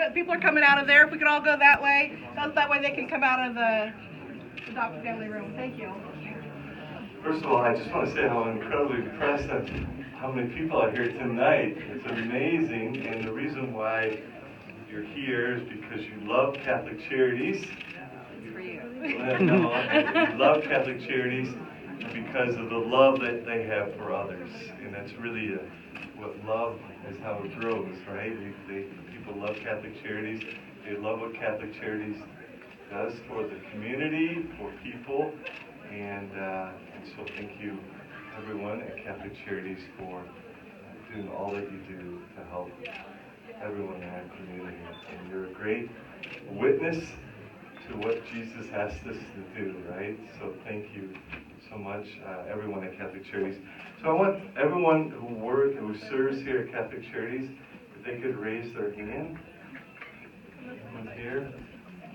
bit. People are coming out of there. If we could all go that way. That way they can come out of the adopted family room. Thank you. First of all, I just want to say how incredibly impressed at how many people are here tonight. It's amazing, and the reason why you're here is because you love Catholic Charities. It's for you. No, you love Catholic Charities because of the love that they have for others, and that's really what love is, how it grows, right? People love Catholic Charities. They love what Catholic Charities does for the community, for people, and so thank you, everyone at Catholic Charities, for doing all that you do to help everyone in our community. And you're a great witness to what Jesus asked us to do, right? So thank you so much, everyone at Catholic Charities. So I want everyone who serves here at Catholic Charities, if they could raise their hand. Anyone here?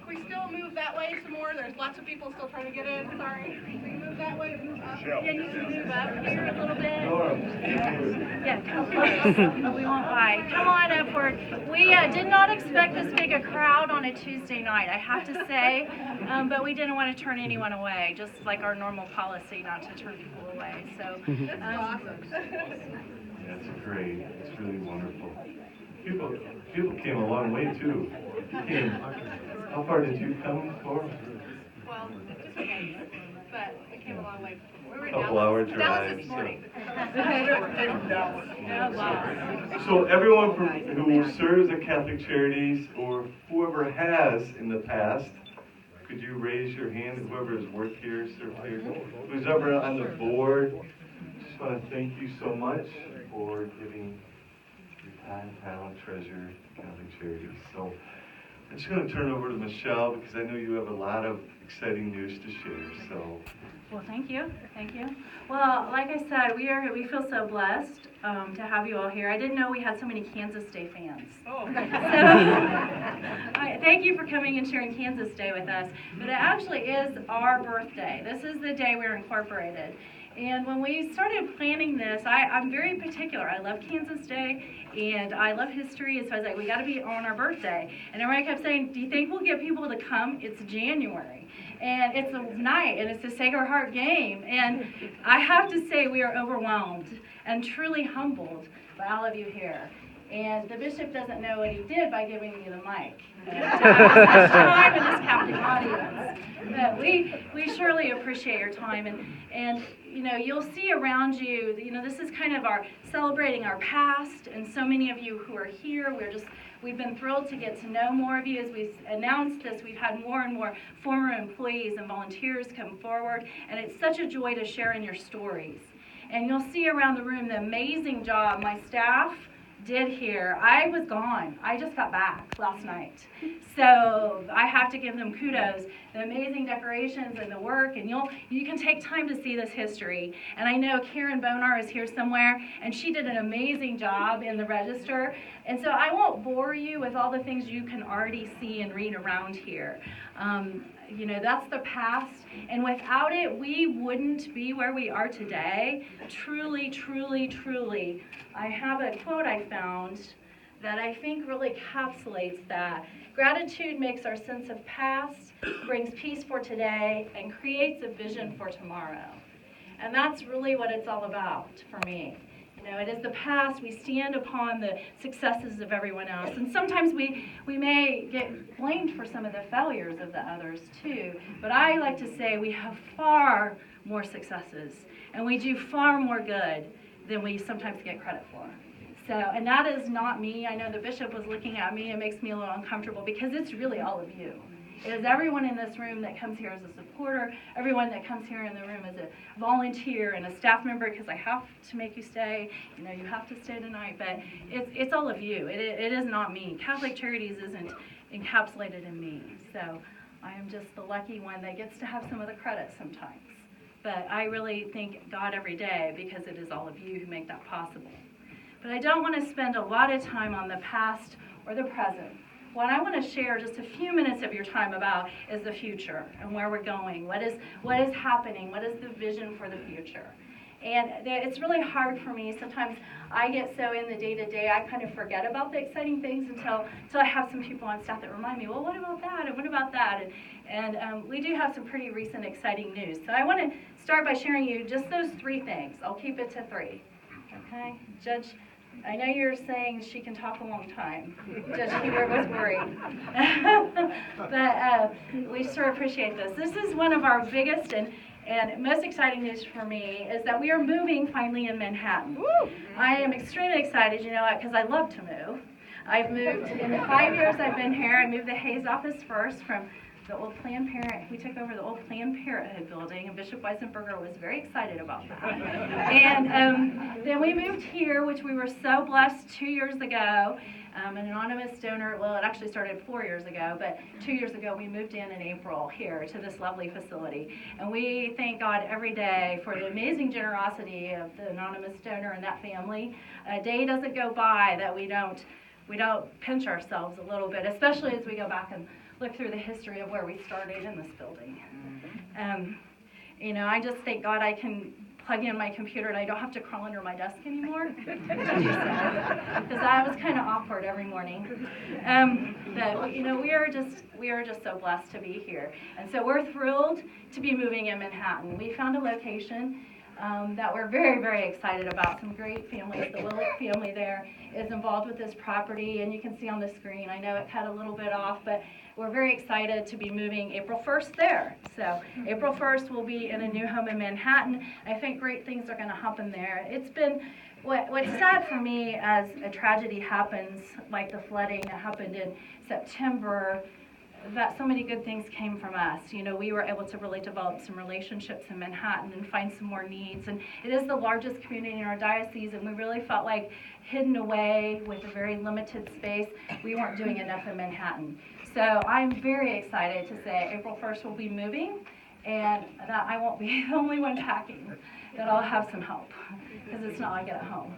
Can we still move that way some more? There's lots of people still trying to get in. Sorry. Can we move that way? Move up. Can you move up here a little bit? Norm. Yeah, come on. We won't bite. Come on upward. We did not expect this big a crowd on a Tuesday night, I have to say, but we didn't want to turn anyone away, just like our normal policy not to turn people away. So, That's awesome. Yeah, it's great. It's really wonderful. People came a long way too. How far did you come for? Well, just okay, but we came a long way. We were in Couple hour Dallas drive. this morning. So everyone who serves at Catholic Charities, or whoever has in the past, could you raise your hand? Whoever has worked here, served here, who's ever on the board, just want to thank you so much for giving your time, talent, treasure to Catholic Charities. So I'm just going to turn it over to Michelle because I know you have a lot of exciting news to share. So. well, thank you. Well, like I said, we feel so blessed to have you all here. I didn't know we had so many Kansas Day fans. Oh. Thank you for coming and sharing Kansas Day with us. But it actually is our birthday. This is the day we're incorporated. And when we started planning this, I'm very particular. I love Kansas Day, and I love history, and so I was like, we got to be on our birthday. And everybody kept saying, do you think we'll get people to come? It's January, and it's a night, and it's the Sacred Heart game. And I have to say, we are overwhelmed and truly humbled by all of you here. And the bishop doesn't know what he did by giving me the mic to have such time in this captive audience. But we surely appreciate your time, and you know, you'll see around you, this is kind of our celebrating our past, and so many of you who are here, we've been thrilled to get to know more of you. As we announced this, we've had more and more former employees and volunteers come forward, and it's such a joy to share in your stories. And you'll see around the room the amazing job my staff did here. I was gone. I just got back last night. So I have to give them kudos. The amazing decorations and the work, and you can take time to see this history. And I know Karen Bonar is here somewhere, and she did an amazing job in the register. And so I won't bore you with all the things you can already see and read around here. That's the past, and without it, we wouldn't be where we are today. Truly, truly, truly. I have a quote I found that I think really encapsulates that. Gratitude makes our sense of past, brings peace for today, and creates a vision for tomorrow. And that's really what it's all about for me. It is the past. We stand upon the successes of everyone else. And sometimes we may get blamed for some of the failures of the others too. But I like to say we have far more successes. And we do far more good than we sometimes get credit for. And that is not me. I know the bishop was looking at me. It makes me a little uncomfortable because it's really all of you. It is everyone in this room that comes here as a supporter, everyone that comes here in the room as a volunteer and a staff member, because I have to make you stay. You have to stay tonight, but it's all of you. It is not me. Catholic Charities isn't encapsulated in me. So I am just the lucky one that gets to have some of the credit sometimes. But I really thank God every day because it is all of you who make that possible. But I don't want to spend a lot of time on the past or the present. What I want to share just a few minutes of your time about is the future and where we're going. What is happening? What is the vision for the future? And it's really hard for me. Sometimes I get so in the day-to-day, I kind of forget about the exciting things until I have some people on staff that remind me, well, what about that, and what about that? And we do have some pretty recent exciting news. So I want to start by sharing you just those 3 things. I'll keep it to 3. Okay? Judge, I know you're saying she can talk a long time. Judge Keeler was worried. But we sure appreciate this. This is one of our biggest and most exciting news for me is that we are moving finally in Manhattan. Woo! I am extremely excited, you know, because I love to move. I've moved, in the 5 years I've been here, I moved the Hayes office first from the old Planned Parenthood. We took over the old Planned Parenthood building, and Bishop Weisenberger was very excited about that. And then we moved here, which we were so blessed 2 years ago. An anonymous donor, well, it actually started 4 years ago, but 2 years ago we moved in April here to this lovely facility. And we thank God every day for the amazing generosity of the anonymous donor and that family. A day doesn't go by that we don't pinch ourselves a little bit, especially as we go back and look through the history of where we started in this building. You know, I just thank God I can plug in my computer and I don't have to crawl under my desk anymore to do so, because that was kind of awkward every morning. But you know, we are just so blessed to be here, and so we're thrilled to be moving in Manhattan. We found a location that we're very, very excited about. Some great families. The Willick family there is involved with this property, and you can see on the screen, I know it cut a little bit off, but we're very excited to be moving April 1st there. So April 1st we'll be in a new home in Manhattan. I think great things are going to happen there. It's been, what's sad for me as a tragedy happens, like the flooding that happened in September, that so many good things came from us. You know, we were able to really develop some relationships in Manhattan and find some more needs. And it is the largest community in our diocese, and we really felt like hidden away with a very limited space, we weren't doing enough in Manhattan. So I'm very excited to say April 1st we'll be moving, and that I won't be the only one packing, that I'll have some help, because it's not like at home.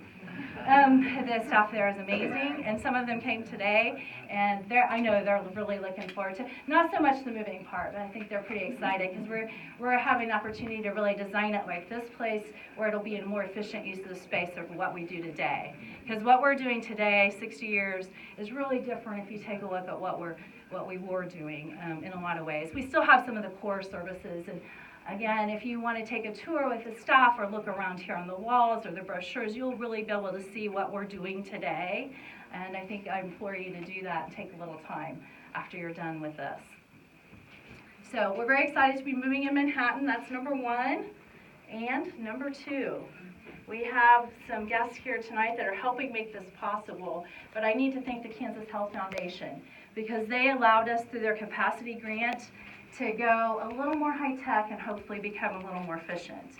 The staff there is amazing, and some of them came today, and I know they're really looking forward to, not so much the moving part, but I think they're pretty excited because we're having the opportunity to really design it like this place where it'll be a more efficient use of the space of what we do today. Because what we're doing today, 60 years, is really different if you take a look at what we were doing in a lot of ways. We still have some of the core services, and again, if you want to take a tour with the staff or look around here on the walls or the brochures, you'll really be able to see what we're doing today. And I think I implore you to do that and take a little time after you're done with this. So we're very excited to be moving in Manhattan. That's number 1. And number 2, we have some guests here tonight that are helping make this possible. But I need to thank the Kansas Health Foundation, because they allowed us through their capacity grant to go a little more high-tech and hopefully become a little more efficient.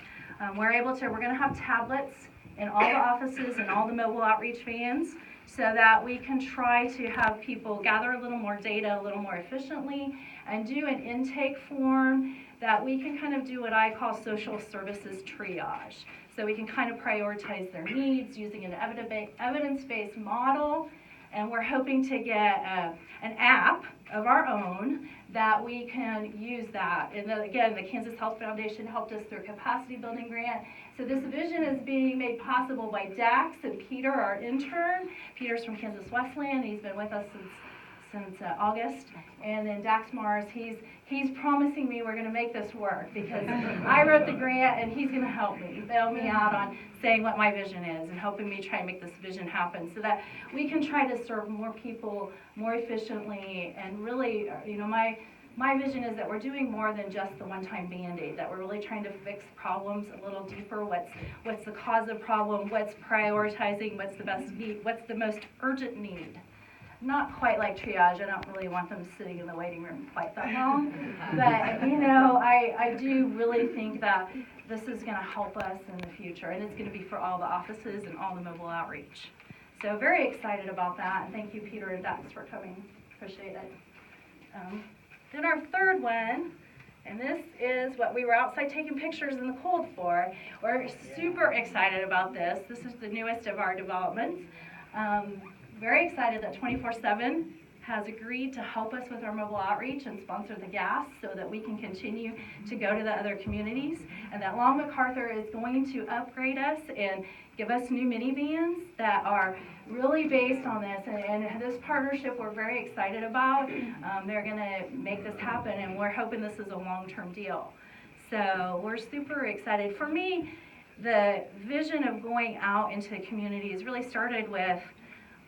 We're going to have tablets in all the offices and all the mobile outreach vans so that we can try to have people gather a little more data a little more efficiently and do an intake form that we can kind of do what I call social services triage. So we can kind of prioritize their needs using an evidence-based model, and we're hoping to get an app of our own that we can use that. And then again, the Kansas Health Foundation helped us through a capacity building grant. So this vision is being made possible by Dax and Peter, our intern. Peter's from Kansas Wesleyan. He's been with us since August. And then Dax Mars, he's promising me we're going to make this work, because I wrote the grant and he's going to help me, bail me out on saying what my vision is and helping me try and make this vision happen so that we can try to serve more people more efficiently. And really, you know, my vision is that we're doing more than just the one-time Band-Aid, that we're really trying to fix problems a little deeper. What's the cause of problem? What's prioritizing? What's the best need? What's the most urgent need? Not quite like triage. I don't really want them sitting in the waiting room quite that long. But, you know, I do really think that this is going to help us in the future, and it's going to be for all the offices and all the mobile outreach. So very excited about that, and thank you, Peter and Dax, for coming. Appreciate it. Then our third one, and this is what we were outside taking pictures in the cold for. We're super excited about this. This is the newest of our developments. Very excited that 24/7 has agreed to help us with our mobile outreach and sponsor the gas so that we can continue to go to the other communities. And that Long MacArthur is going to upgrade us and give us new minivans that are really based on this. And this partnership we're very excited about. They're going to make this happen, and we're hoping this is a long-term deal. So we're super excited. For me, the vision of going out into communities really started with,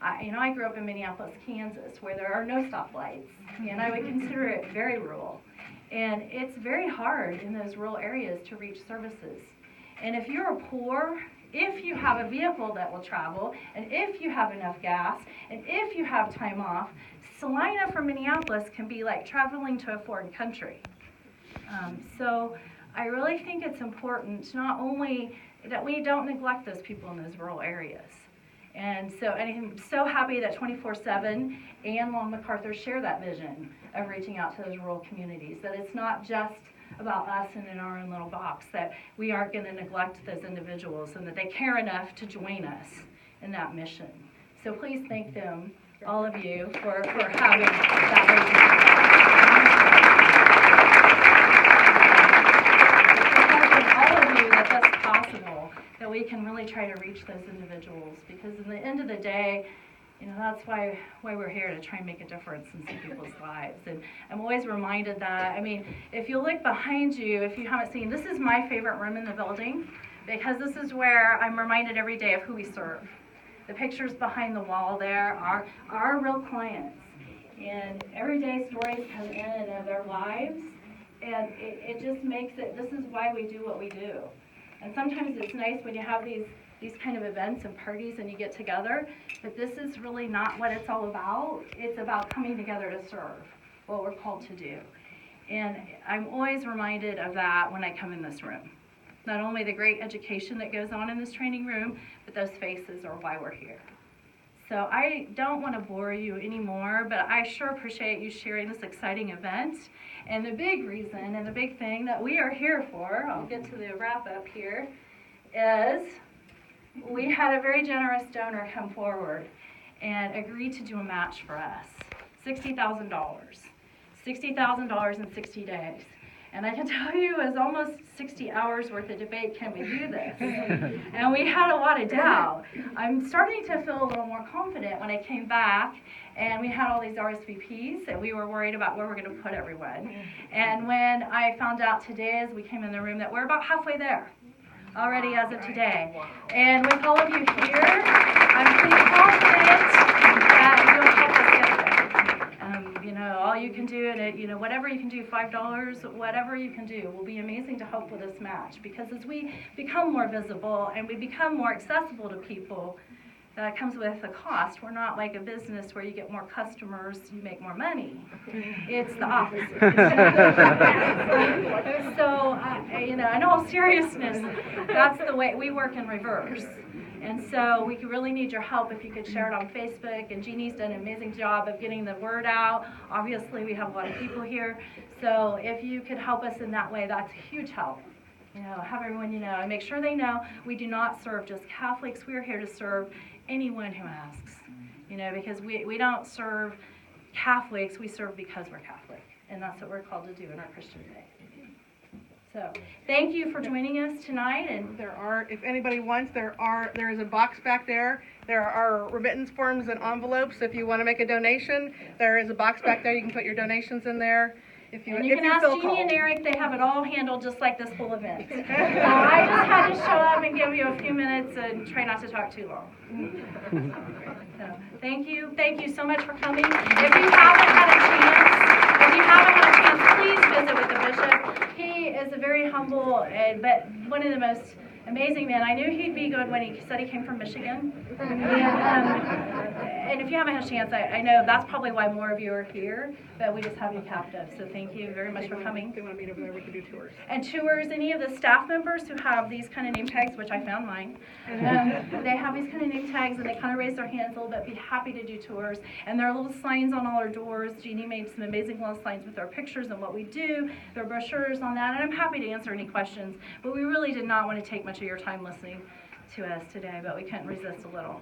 I grew up in Minneapolis, Kansas, where there are no stoplights, and I would consider it very rural. And it's very hard in those rural areas to reach services. And if you're poor, if you have a vehicle that will travel, and if you have enough gas, and if you have time off, Salina from Minneapolis can be like traveling to a foreign country. So I really think it's important not only that we don't neglect those people in those rural areas. And I'm so happy that 24/7 and Long MacArthur share that vision of reaching out to those rural communities, that it's not just about us and in our own little box, that we aren't going to neglect those individuals and that they care enough to join us in that mission. So please thank them, all of you, for having that vision. All of you, that that's possible, that we can really try to reach those individuals, because in the end of the day, that's why we're here, to try and make a difference in some people's lives. And I'm always reminded that, if you look behind you, if you haven't seen, this is my favorite room in the building, because this is where I'm reminded every day of who we serve. The pictures behind the wall there are our real clients. And everyday stories come in of their lives, and it just makes it, this is why we do what we do. And sometimes it's nice when you have these kind of events and parties and you get together, but this is really not what it's all about. It's about coming together to serve, what we're called to do. And I'm always reminded of that when I come in this room. Not only the great education that goes on in this training room, but those faces are why we're here. So I don't want to bore you anymore, but I sure appreciate you sharing this exciting event. And the big reason and the big thing that we are here for, I'll get to the wrap up here, is we had a very generous donor come forward and agree to do a match for us. $60,000. $60,000 in 60 days. And I can tell you, it was almost 60 hours worth of debate, can we do this? And we had a lot of doubt. I'm starting to feel a little more confident when I came back and we had all these RSVPs and we were worried about where we're going to put everyone. And when I found out today as we came in the room that we're about halfway there already as of today. And with all of you here, I'm pretty confident that you'll help us get there. All you can do, and whatever you can do, $5, whatever you can do, will be amazing to help with this match. Because as we become more visible and we become more accessible to people, that comes with a cost. We're not like a business where you get more customers, you make more money. It's the opposite. So, in all seriousness, that's the way we work in reverse. And so we could really need your help if you could share it on Facebook. And Jeannie's done an amazing job of getting the word out. Obviously, we have a lot of people here. So if you could help us in that way, that's a huge help. Have everyone and make sure they know we do not serve just Catholics. We're here to serve anyone who asks. Because we don't serve Catholics, we serve because we're Catholic. And that's what we're called to do in our Christian faith. So, thank you for joining us tonight. And if anybody wants, there is a box back there. There are remittance forms and envelopes. If you want to make a donation, there is a box back there. You can put your donations in there. You can ask Jeannie and Eric. They have it all handled just like this whole event. I just had to show up and give you a few minutes and try not to talk too long. So, thank you so much for coming. If you haven't had a chance, please visit with the bishop. He is a very humble but one of the most amazing men. I knew he'd be good when he said he came from Michigan. And if you haven't had a chance, I know that's probably why more of you are here, but we just have you captive. So thank you very much for coming. If they want to meet over there, we can do tours. And tours, any of the staff members who have these kind of name tags, which I found mine, they have these kind of name tags and they kind of raise their hands a little bit, be happy to do tours. And there are little signs on all our doors. Jeannie made some amazing little signs with our pictures and what we do. There are brochures on that, and I'm happy to answer any questions. But we really did not want to take much of your time listening to us today, but we couldn't resist a little.